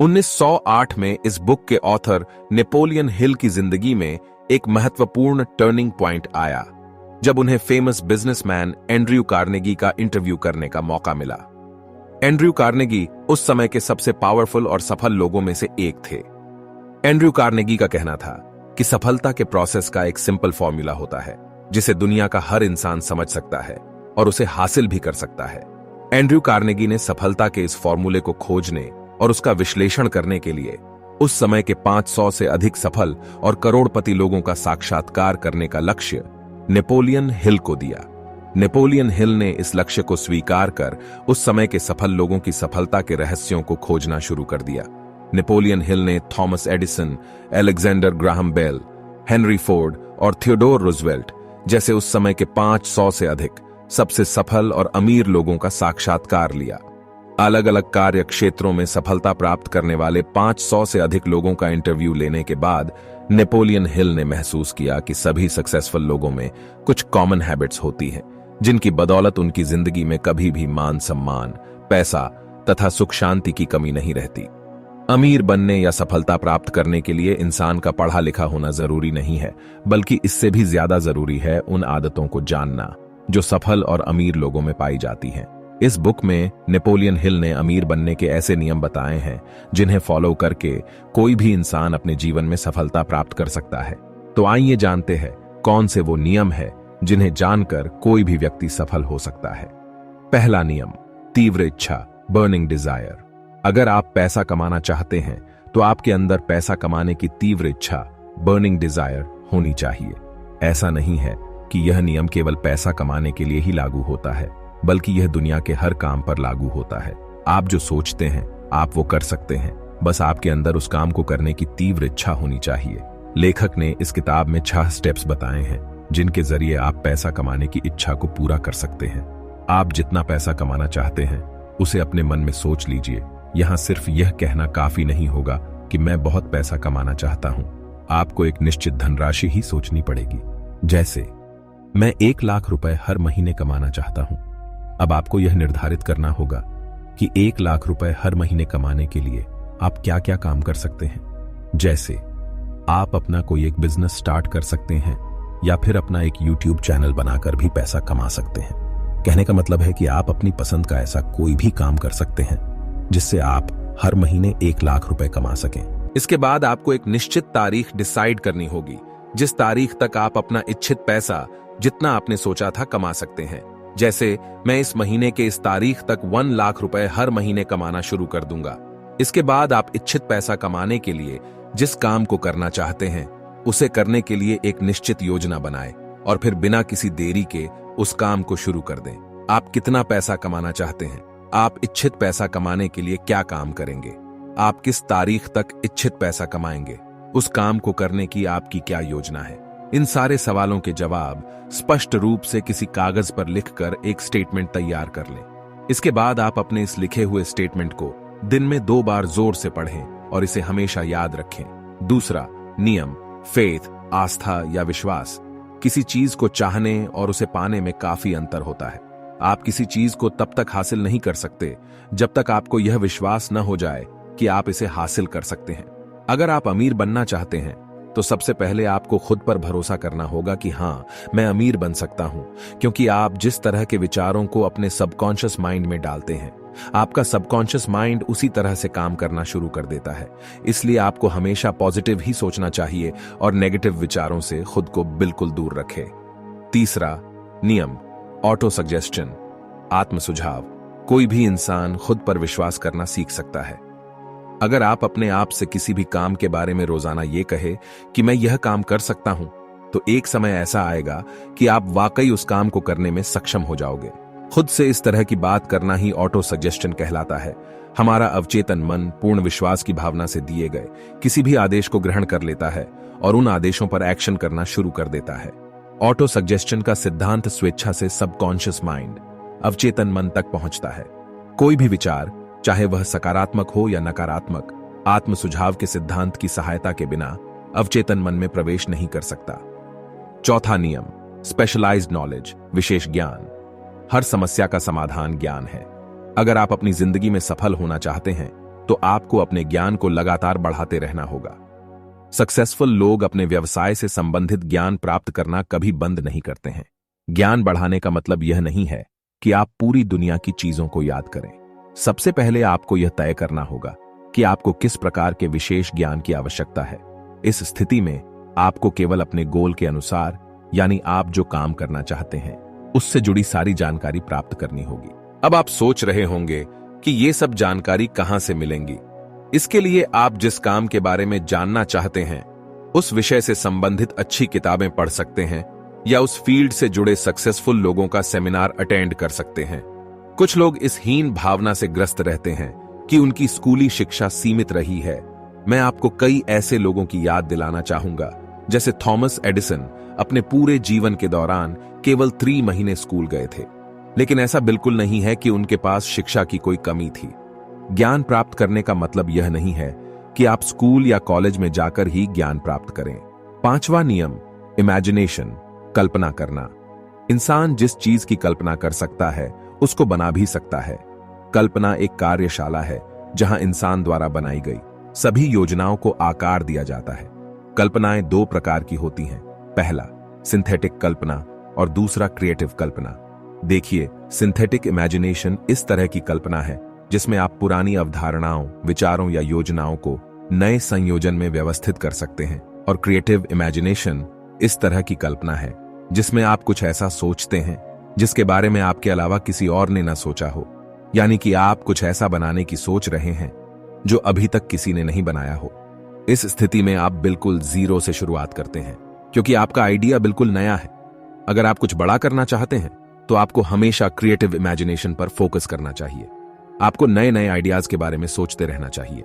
1908 में इस बुक के ऑथर नेपोलियन हिल की जिंदगी में एक महत्वपूर्ण टर्निंग पॉइंट आया जब उन्हें फेमस बिजनेसमैन एंड्रयू कार्नेगी का इंटरव्यू करने का मौका मिला। एंड्रयू कार्नेगी उस समय के सबसे पावरफुल और सफल लोगों में से एक थे। एंड्रयू कार्नेगी का कहना था कि सफलता के प्रोसेस का एक सिंपल फॉर्मूला होता है जिसे दुनिया का हर इंसान समझ सकता है और उसे हासिल भी कर सकता है। एंड्रयू कार्नेगी ने सफलता के इस फॉर्मूले को खोजने और उसका विश्लेषण करने के लिए उस समय के 500 से अधिक सफल और करोड़पति लोगों का साक्षात्कार करने का लक्ष्य नेपोलियन हिल को दिया। नेपोलियन हिल ने इस लक्ष्य को स्वीकार कर उस समय के सफल लोगों की सफलता के रहस्यों को खोजना शुरू कर दिया। नेपोलियन हिल ने Thomas Edison, Alexander Graham Bell, Henry Ford और थियोडोर रूजवेल्ट जैसे उस समय के 500 से अधिक सबसे सफल और अमीर लोगों का साक्षात्कार लिया। अलग अलग कार्य क्षेत्रों में सफलता प्राप्त करने वाले 500 से अधिक लोगों का इंटरव्यू लेने के बाद नेपोलियन हिल ने महसूस किया कि सभी सक्सेसफुल लोगों में कुछ कॉमन हैबिट्स होती हैं जिनकी बदौलत उनकी जिंदगी में कभी भी मान सम्मान, पैसा तथा सुख शांति की कमी नहीं रहती। अमीर बनने या सफलता प्राप्त करने के लिए इंसान का पढ़ा लिखा होना जरूरी नहीं है, बल्कि इससे भी ज्यादा जरूरी है उन आदतों को जानना जो सफल और अमीर लोगों में पाई जाती हैं। इस बुक में नेपोलियन हिल ने अमीर बनने के ऐसे नियम बताए हैं जिन्हें फॉलो करके कोई भी इंसान अपने जीवन में सफलता प्राप्त कर सकता है। तो आइए जानते हैं कौन से वो नियम है जिन्हें जानकर कोई भी व्यक्ति सफल हो सकता है। पहला नियम, तीव्र इच्छा, बर्निंग डिजायर। अगर आप पैसा कमाना चाहते हैं तो आपके अंदर पैसा कमाने की तीव्र इच्छा, बर्निंग डिजायर होनी चाहिए। ऐसा नहीं है कि यह नियम केवल पैसा कमाने के लिए ही लागू होता है, बल्कि यह दुनिया के हर काम पर लागू होता है। आप जो सोचते हैं आप वो कर सकते हैं, बस आपके अंदर उस काम को करने की तीव्र इच्छा होनी चाहिए। लेखक ने इस किताब में 6 स्टेप्स बताए हैं जिनके जरिए आप पैसा कमाने की इच्छा को पूरा कर सकते हैं। आप जितना पैसा कमाना चाहते हैं उसे अपने मन में सोच लीजिए। यहां सिर्फ यह कहना काफी नहीं होगा कि मैं बहुत पैसा कमाना चाहता हूं। आपको एक निश्चित धनराशि ही सोचनी पड़ेगी। जैसे मैं 1 लाख रुपए हर महीने कमाना चाहता हूं। अब आपको यह निर्धारित करना होगा कि 1 लाख रुपए हर महीने कमाने के लिए आप क्या क्या काम कर सकते हैं। जैसे आप अपना कोई एक बिजनेस स्टार्ट कर सकते हैं या फिर अपना एक YouTube चैनल बनाकर भी पैसा कमा सकते हैं। कहने का मतलब है कि आप अपनी पसंद का ऐसा कोई भी काम कर सकते हैं जिससे आप हर महीने 1 लाख रुपए कमा सकें। इसके बाद आपको एक निश्चित तारीख डिसाइड करनी होगी जिस तारीख तक आप अपना इच्छित पैसा जितना आपने सोचा था कमा सकते हैं। जैसे मैं इस महीने के इस तारीख तक 1 लाख रुपए हर महीने कमाना शुरू कर दूंगा। इसके बाद आप इच्छित पैसा कमाने के लिए जिस काम को करना चाहते हैं उसे करने के लिए एक निश्चित योजना बनाएं और फिर बिना किसी देरी के उस काम को शुरू कर दें। आप कितना पैसा कमाना चाहते हैं, आप इच्छित पैसा कमाने के लिए क्या काम करेंगे, आप किस तारीख तक इच्छित पैसा कमाएंगे, उस काम को करने की आपकी क्या योजना है। इन सारे सवालों के जवाब स्पष्ट रूप से किसी कागज पर लिखकर एक स्टेटमेंट तैयार कर लें। इसके बाद आप अपने इस लिखे हुए स्टेटमेंट को दिन में 2 बार जोर से पढ़ें और इसे हमेशा याद रखें। दूसरा नियम, फेथ, आस्था या विश्वास। किसी चीज को चाहने और उसे पाने में काफी अंतर होता है। आप किसी चीज को तब तक हासिल नहीं कर सकते जब तक आपको यह विश्वास न हो जाए कि आप इसे हासिल कर सकते हैं। अगर आप अमीर बनना चाहते हैं तो सबसे पहले आपको खुद पर भरोसा करना होगा कि हाँ, मैं अमीर बन सकता हूं, क्योंकि आप जिस तरह के विचारों को अपने सबकॉन्शियस माइंड में डालते हैं आपका सबकॉन्शियस माइंड उसी तरह से काम करना शुरू कर देता है। इसलिए आपको हमेशा पॉजिटिव ही सोचना चाहिए और नेगेटिव विचारों से खुद को बिल्कुल दूर रखें। तीसरा नियम, ऑटो सजेशन, आत्म सुझाव। कोई भी इंसान खुद पर विश्वास करना सीख सकता है। अगर आप अपने आप से किसी भी काम के बारे में रोजाना ये कहे कि मैं यह काम कर सकता हूं, तो एक समय ऐसा आएगा कि आप वाकई उस काम को करने में सक्षम हो जाओगे। खुद से इस तरह की बात करना ही ऑटो सजेशन कहलाता है। हमारा अवचेतन मन पूर्ण विश्वास की भावना से दिए गए किसी भी आदेश को ग्रहण कर लेता है और उन आदेशों पर एक्शन करना शुरू कर देता है। ऑटो सजेशन का सिद्धांत स्वेच्छा से सबकॉन्शियस माइंड, अवचेतन मन तक पहुंचता है। कोई भी विचार, चाहे वह सकारात्मक हो या नकारात्मक, आत्म सुझाव के सिद्धांत की सहायता के बिना अवचेतन मन में प्रवेश नहीं कर सकता। चौथा नियम, स्पेशलाइज्ड नॉलेज, विशेष ज्ञान। हर समस्या का समाधान ज्ञान है। अगर आप अपनी जिंदगी में सफल होना चाहते हैं तो आपको अपने ज्ञान को लगातार बढ़ाते रहना होगा। सक्सेसफुल लोग अपने व्यवसाय से संबंधित ज्ञान प्राप्त करना कभी बंद नहीं करते हैं। ज्ञान बढ़ाने का मतलब यह नहीं है कि आप पूरी दुनिया की चीजों को याद करें। सबसे पहले आपको यह तय करना होगा कि आपको किस प्रकार के विशेष ज्ञान की आवश्यकता है। इस स्थिति में आपको केवल अपने गोल के अनुसार, यानी आप जो काम करना चाहते हैं, उससे जुड़ी सारी जानकारी प्राप्त करनी होगी। अब आप सोच रहे होंगे कि ये सब जानकारी कहां से मिलेंगी। इसके लिए आप जिस काम के बारे में जानना चाहते हैं, उस विषय से संबंधित अच्छी किताबें पढ़ सकते हैं या उस फील्ड से जुड़े सक्सेसफुल लोगों का सेमिनार अटेंड कर सकते हैं। कुछ लोग इस हीन भावना से ग्रस्त रहते हैं कि उनकी स्कूली शिक्षा सीमित रही है। मैं आपको कई ऐसे लोगों की याद दिलाना चाहूंगा, जैसे थॉमस एडिसन अपने पूरे जीवन के दौरान केवल 3 महीने स्कूल गए थे। लेकिन ऐसा बिल्कुल नहीं है कि उनके पास शिक्षा की कोई कमी थी। ज्ञान प्राप्त करने का मतलब यह नहीं है कि आप स्कूल या कॉलेज में जाकर ही ज्ञान प्राप्त करें। 5वां नियम, इमेजिनेशन, कल्पना करना। इंसान जिस चीज की कल्पना कर सकता है उसको बना भी सकता है। कल्पना एक कार्यशाला है जहां इंसान द्वारा बनाई गई सभी योजनाओं को आकार दिया जाता है। कल्पनाएं 2 प्रकार की होती हैं। पहला, सिंथेटिक कल्पना और दूसरा, क्रिएटिव कल्पना। देखिए, सिंथेटिक इमेजिनेशन इस तरह की कल्पना है जिसमें आप पुरानी अवधारणाओं, विचारों या योजनाओं को नए संयोजन में व्यवस्थित कर सकते हैं। और क्रिएटिव इमेजिनेशन इस तरह की कल्पना है जिसमें आप कुछ ऐसा सोचते हैं जिसके बारे में आपके अलावा किसी और ने न सोचा हो। यानी कि आप कुछ ऐसा बनाने की सोच रहे हैं जो अभी तक किसी ने नहीं बनाया हो। इस स्थिति में आप बिल्कुल जीरो से शुरुआत करते हैं, क्योंकि आपका आइडिया बिल्कुल नया है। अगर आप कुछ बड़ा करना चाहते हैं तो आपको हमेशा क्रिएटिव इमेजिनेशन पर फोकस करना चाहिए। आपको नए नए आइडियाज के बारे में सोचते रहना चाहिए।